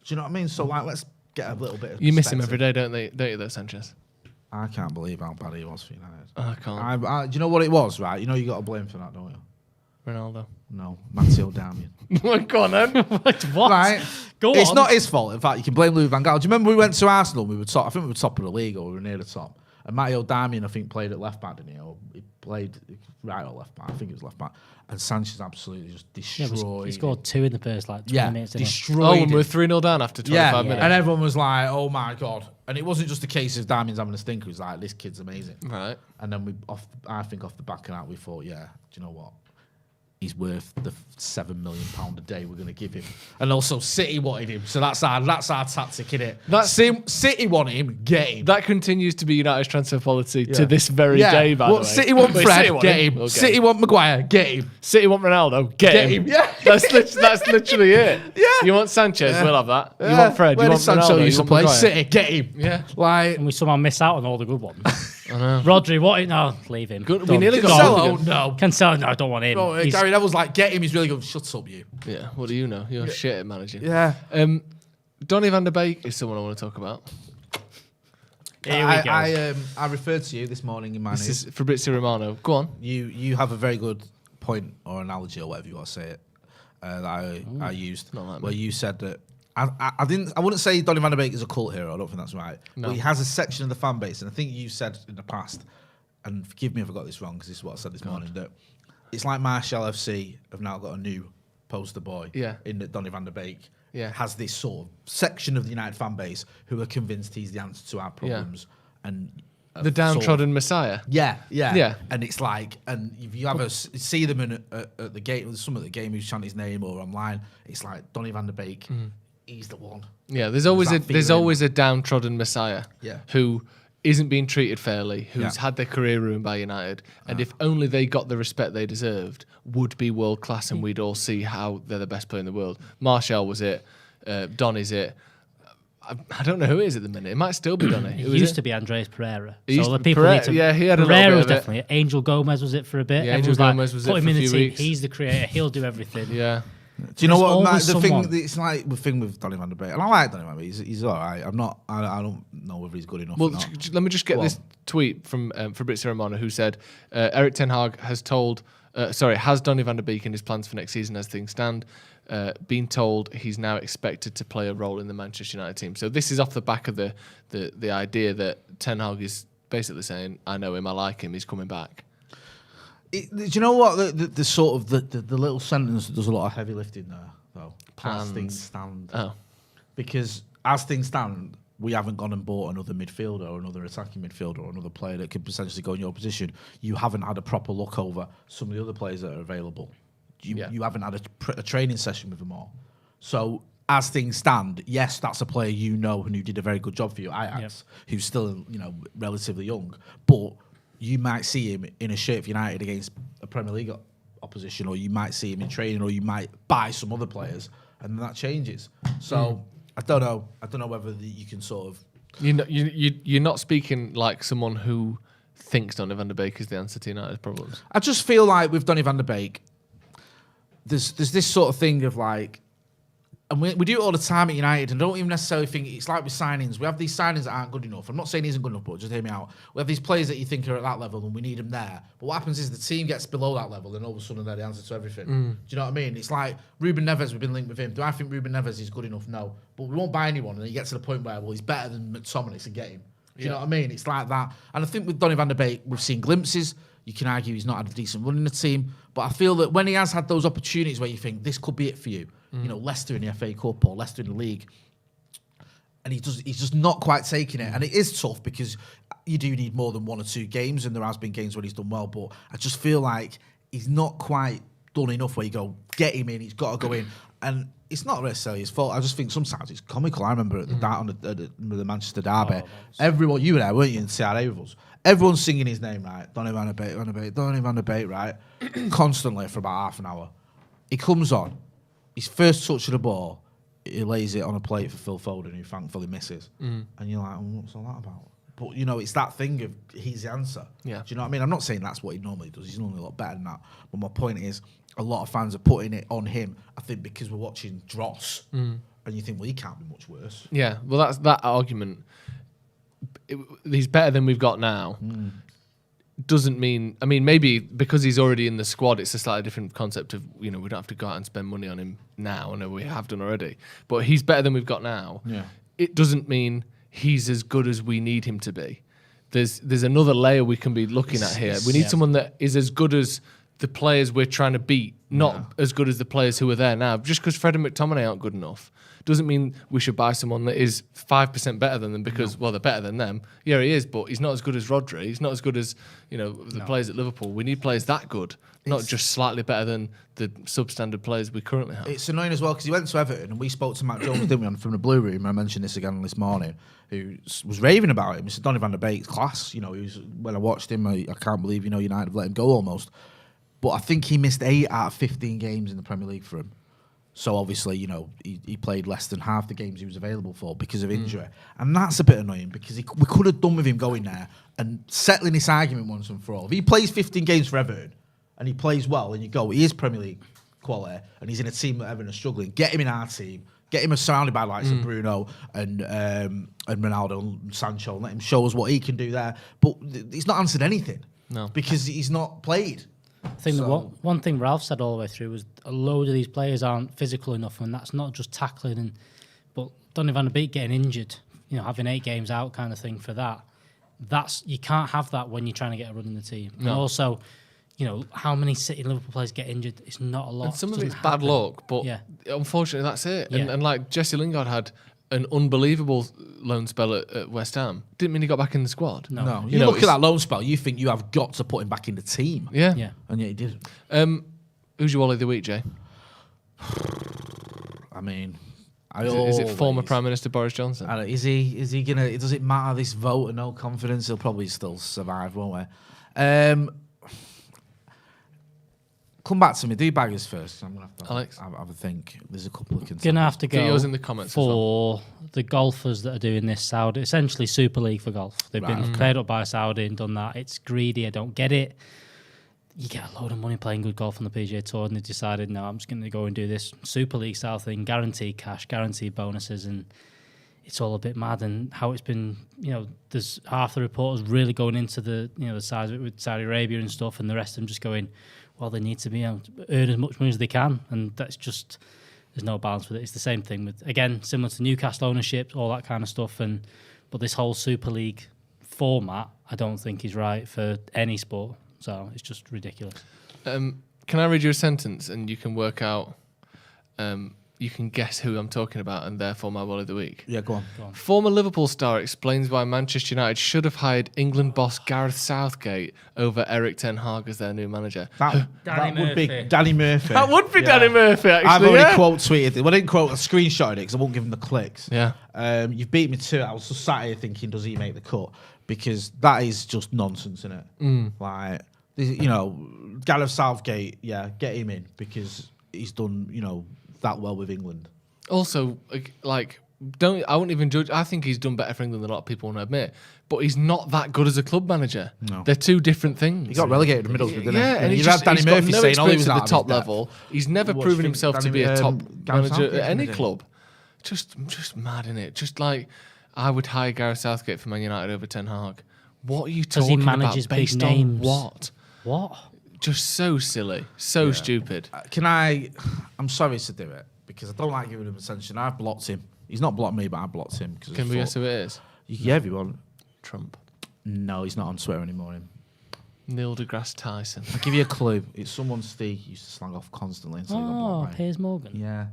Do you know what I mean? So, like, let's get a little bit of You miss him perspective. every day, don't you, though, Sanchez? I can't believe how bad he was for United. I can't. Do you know what it was, right? You know you got to blame for that, don't you? Ronaldo. No, Matteo Darmian. Go on, then. What? Right? Go It's on. not his fault. In fact, you can blame Louis van Gaal. Do you remember we went to Arsenal? We were top. I think we were top of the league, or we were near the top. And Matteo Darmian, I think, played at left back, didn't he? Or he played right or left back. I think it was left back. And Sanchez absolutely just Yeah, destroyed. he scored 2 in the first 20 minutes. Didn't he? destroyed. Oh, and him. we're 3-0 down after 25 minutes. And everyone was like, "Oh my god!" And it wasn't just a case of Darmian's having a stinker. It was like, "This kid's amazing." Right. And then I think off the back of that, we thought, "Yeah, do you know what? he's worth the £7 million a day we're going to give him. And also City wanted him, so that's our tactic, innit? City want him, get him. That continues to be United's transfer policy to this very day, by the way. City want Fred, get him. Okay. City want Maguire, get him. City want Ronaldo, get him. Yeah. That's literally it. Yeah. You want Sanchez, we'll have that. You want Fred, Where you want does Sancho Ronaldo, used you to want play? Maguire. City, get him. Yeah. Like, And we somehow miss out on all the good ones. I know. Rodri, what? No, leave him. Good, we Don't. nearly got Cancelo, no. Cancelo, no, I don't want him. No, He's- Gary Neville's like, get him, he's really good. Shut up, you. Yeah, what do you know? You're shit at managing. Yeah. Donny van der Beek is someone I want to talk about. Here we go. I referred to you this morning in my This news. is Fabrizio Romano. Go on. You have a very good point or analogy or whatever you want to say it that I used Not like where me. you said that I wouldn't say Donny van der Beek is a cult hero. I don't think that's right. No. But he has a section of the fan base, and I think you said in the past, and forgive me if I got this wrong because this is what I said this morning, that it's like Marshall FC have now got a new poster boy in that Donny van der Beek has this sort of section of the United fan base who are convinced he's the answer to our problems and The downtrodden messiah. yeah. Yeah. And it's like, and if you ever see them at the game, there's some at the game who's chanting his name or online, it's like Donny van der Beek, he's the one. Yeah, there's always that there's feeling? always a downtrodden messiah who isn't being treated fairly, who's had their career ruined by United, and if only they got the respect they deserved, would be world class, and we'd all see how they're the best player in the world. Martial was it, Donny's it. I don't know who it is at the minute. It might still be Donny. It used to be Andreas Pereira. It used So to the be people Pereira, need to. yeah, he had a little Pereira bit was of it. definitely it. Angel Gomez was it for a bit. Yeah, Everyone's Angel like, Gomez was put it him for in a the few team. weeks. He's the creator. He'll do everything. Yeah. Do you know There's what always the someone. thing? It's like the thing with Donny van der Beek, and I like Donny van der Beek. He's all right. I don't know whether he's good enough. Well, or not. let me just get Go this tweet from Fabrizio Romano, who said Eric Ten Hag has has Donny van der Beek in his plans for next season as things stand. Been told he's now expected to play a role in the Manchester United team. So this is off the back of the idea that Ten Hag is basically saying, I know him, I like him, he's coming back. Do you know what the sort of the little sentence that does a lot of heavy lifting there though? Plans. As things stand. Oh. Because as things stand, we haven't gone and bought another midfielder or another attacking midfielder or another player that could potentially go in your position. You haven't had a proper look over some of the other players that are available. You haven't had a training session with them all. So as things stand, yes, that's a player you know and who did a very good job for you, Ajax, who's still relatively young, but you might see him in a shirt for United against a Premier League opposition, or you might see him in training, or you might buy some other players, and that changes. So I don't know whether you can sort of. You're not speaking like someone who thinks Donny van der Beek is the answer to United's problems. I just feel like with Donny van der Beek, there's this sort of thing of like, and we do it all the time at United, and don't even necessarily think it's like with signings. We have these signings that aren't good enough. I'm not saying he isn't good enough, but just hear me out. We have these players that you think are at that level, and we need them there. But what happens is the team gets below that level, and all of a sudden they're the answer to everything. Do you know what I mean? It's like Ruben Neves. We've been linked with him. Do I think Ruben Neves is good enough? No, but we won't buy anyone, and then you get to the point where he's better than McTominay to get him. Do you know what I mean? It's like that. And I think with Donny van der Beek, we've seen glimpses. You can argue he's not had a decent run in the team, but I feel that when he has had those opportunities where you think this could be it for you, Leicester in the FA Cup or Leicester in the league, and he's just not quite taking it. And it is tough because you do need more than one or two games, and there has been games where he's done well, but I just feel like he's not quite done enough where you go, get him in, he's got to go in. And it's not necessarily his fault. I just think sometimes it's comical. I remember at the Manchester derby, everyone, you were there, weren't you, in CRA with us? Everyone's singing his name, right? Donny van der Beek, Donny van der Beek, right? Constantly for about half an hour. He comes on, his first touch of the ball, he lays it on a plate for Phil Foden, who thankfully misses. And you're like, what's all that about? But, it's that thing of he's the answer. Yeah. Do you know what I mean? I'm not saying that's what he normally does. He's normally a lot better than that. But my point is, a lot of fans are putting it on him, I think, because we're watching Dross. And you think, well, he can't be much worse. Yeah, well, that's that argument. He's better than we've got now. Doesn't mean, maybe because he's already in the squad, it's a slightly different concept of, we don't have to go out and spend money on him now. I know we have done already. But he's better than we've got now. Yeah. It doesn't mean he's as good as we need him to be. There's another layer we can be looking at here. We need someone that is as good as the players we're trying to beat, not as good as the players who are there now. Just because Fred and McTominay aren't good enough doesn't mean we should buy someone that is 5% better than them because, well, they're better than them. Yeah, he is, but he's not as good as Rodri. He's not as good as, the players at Liverpool. We need players that good, not just slightly better than the substandard players we currently have. It's annoying as well because he went to Everton and we spoke to Matt Jones, didn't we, from the Blue Room, and I mentioned this again this morning, who was raving about him. He said, Donny van der Beek's class. When I watched him, I can't believe, United have let him go almost. But I think he missed 8 out of 15 games in the Premier League for him. So obviously, he played less than half the games he was available for because of injury. And that's a bit annoying because we could have done with him going there and settling this argument once and for all. If he plays 15 games for Everton and he plays well and you go, he is Premier League quality and he's in a team that Everton are struggling, get him in our team, get him surrounded by likes of Bruno and Ronaldo and Sancho and let him show us what he can do there. But he's not answered anything. No. Because he's not played. I think one thing Ralph said all the way through was a load of these players aren't physical enough, and that's not just tackling. But Donny van der Beek getting injured, having 8 games out kind of thing for that. You can't have that when you're trying to get a run in the team. No. And also, how many City and Liverpool players get injured? It's not a lot. And some of it's bad luck, but unfortunately that's it. Yeah. And like Jesse Lingard had an unbelievable loan spell at West Ham. Didn't mean he got back in the squad. No. You look at that loan spell, you think you have got to put him back in the team. Yeah. And yet he didn't. Who's your Wally of the week, Jay? I mean, is it former Prime Minister Boris Johnson? Is he gonna? Does it matter this vote of no confidence? He'll probably still survive, won't we? Come back to me. Do baggers first. I'm gonna have to have a think. There's a couple of contenders. Gonna have to go yours in the comments for the golfers that are doing this Saudi, essentially Super League for golf. They've been cleared up by Saudi and done that. It's greedy. I don't get it. You get a load of money playing good golf on the PGA Tour, and they decided, no, I'm just going to go and do this Super League style thing, guaranteed cash, guaranteed bonuses, and it's all a bit mad. And how it's been, there's half the reporters really going into the size of it with Saudi Arabia and stuff, and the rest of them just going, well, they need to be earn as much money as they can, and that's just, there's no balance with it. It's the same thing with, again, similar to Newcastle ownership, all that kind of stuff, but this whole Super League format, I don't think is right for any sport. So it's just ridiculous. Can I read you a sentence and you can work out, you can guess who I'm talking about and therefore my Wally of the week? Yeah, go on. Former Liverpool star explains why Manchester United should have hired England boss Gareth Southgate over Eric Ten Hag as their new manager. That would be Danny Murphy. That would be Danny Murphy, actually. I've already quote tweeted it. Well, I didn't quote, I screenshotted it because I won't give him the clicks. Yeah. You've beat me to it. I was just sat here thinking, does he make the cut? Because that is just nonsense, isn't it? Like, Gareth Southgate, get him in because he's done, that well with England. Also, I wouldn't even judge. I think he's done better for England than a lot of people want to admit. But he's not that good as a club manager. No. They're two different things. He got relegated in the middle, didn't he? Yeah, and you've had Danny Murphy saying, he was at the top level. He's never proven himself to be a top manager at any club. Just mad, innit? Just like, I would hire Gareth Southgate for Man United over Ten Hag. What are you talking about? Based on what? What? Just so silly, so stupid. I'm sorry to do it because I don't like giving him attention. I've blocked him. He's not blocked me, but I blocked him. Can we guess who it is? Yeah, if you want. Trump. No, he's not on Twitter anymore. Neil deGrasse Tyson. I'll give you a clue. It's someone Steve used to slang off constantly. Piers Morgan. Yeah.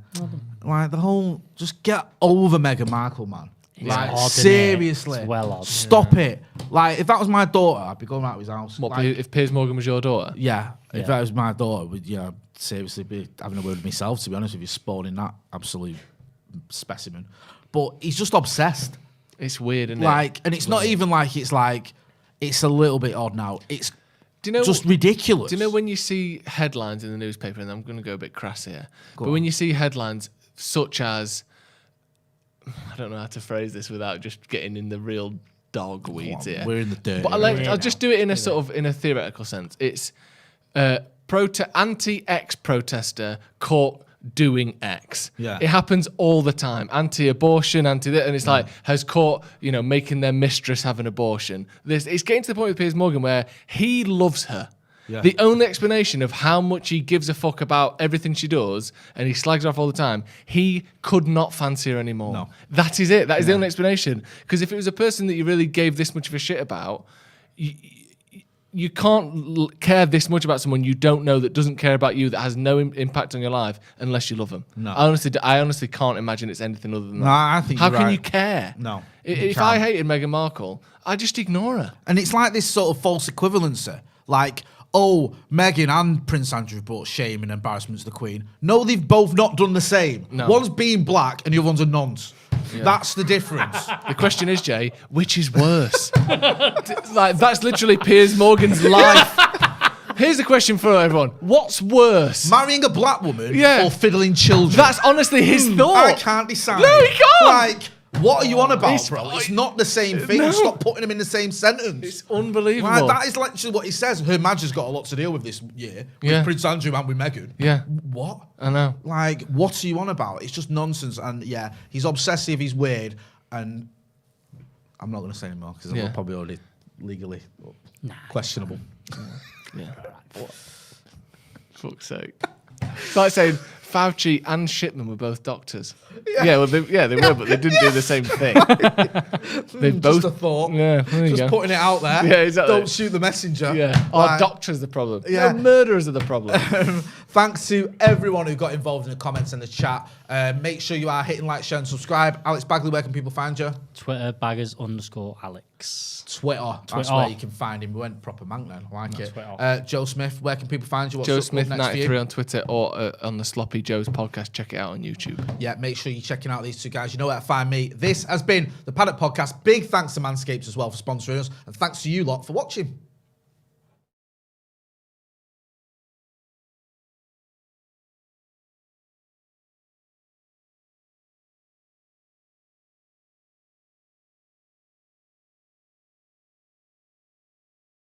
Like the whole, just get over Meghan Markle, man. Like, odd, seriously. It's well odd. Stop it. Like, if that was my daughter, I'd be going out of his house. What, like, if Piers Morgan was your daughter? Yeah. If that was my daughter, would seriously be having a word with myself, to be honest with you, spawning that absolute specimen. But he's just obsessed. It's weird, isn't it? And it's not even like it's a little bit odd now. It's just ridiculous. Do you know when you see headlines in the newspaper, and I'm going to go a bit crass here, when you see headlines such as, I don't know how to phrase this without just getting in the real dog weeds here. We're in the dirt. But I'll just do it in a sort of in a theoretical sense. It's anti-X protester caught doing X. Yeah. It happens all the time. Anti-abortion, anti-that, and it's like has caught making their mistress have an abortion. It's getting to the point with Piers Morgan where he loves her. Yeah. The only explanation of how much he gives a fuck about everything she does, and he slags her off all the time, he could not fancy her anymore. No. That is it. That is the only explanation. Because if it was a person that you really gave this much of a shit about, you can't care this much about someone you don't know that doesn't care about you, that has no impact on your life unless you love them. No. I honestly can't imagine it's anything other than that. No, I think How you're can right. you care? No. If I hated Meghan Markle, I'd just ignore her. And it's like this sort of false equivalency. Like, oh, Meghan and Prince Andrew brought shame and embarrassment to the Queen. No, they've both not done the same. No. One's being black and the other one's a nonce. Yeah. That's the difference. The question is, Jay, which is worse? Like, that's literally Piers Morgan's life. Here's a question for everyone. What's worse? Marrying a black woman Yeah. or fiddling children? That's honestly his thought. I can't decide. No, he can't. Like, what are you on about, It's- bro? It's not the same thing. No. Stop putting them in the same sentence. It's unbelievable. Like, that is literally what he says. Her Majesty's got a lot to deal with this year. With Yeah. Prince Andrew and with Meghan. Yeah. What? I know. Like, what are you on about? It's just nonsense. And yeah, he's obsessive, he's weird. And I'm not going to say anymore because Yeah. I'm probably already legally questionable. Yeah. Fuck's sake. It's like saying Fauci and Shipman were both doctors. Yeah, well, they were, but they didn't do the same thing. They both. Just a thought. Yeah, there you Just go. putting it out there. Yeah, exactly. Don't shoot the messenger. Yeah. Like, Our doctors are the problem. Yeah. No, murderers are the problem. Thanks to everyone who got involved in the comments and the chat. Make sure you are hitting like, share, and subscribe. Alex Bagley, where can people find you? Twitter, baggers_Alex. Twitter. That's Twitter. where you can find him. We went proper mank then. I like it. Twitter. Joe Smith, where can people find you? What's Joe up Smith next for you? 93 on Twitter or on the Sloppy Joe's podcast. Check it out on YouTube. Yeah, make sure you're checking out these two guys. You know where to find me. This has been the Paddock Podcast. Big thanks to Manscaped as well for sponsoring us. And thanks to you lot for watching.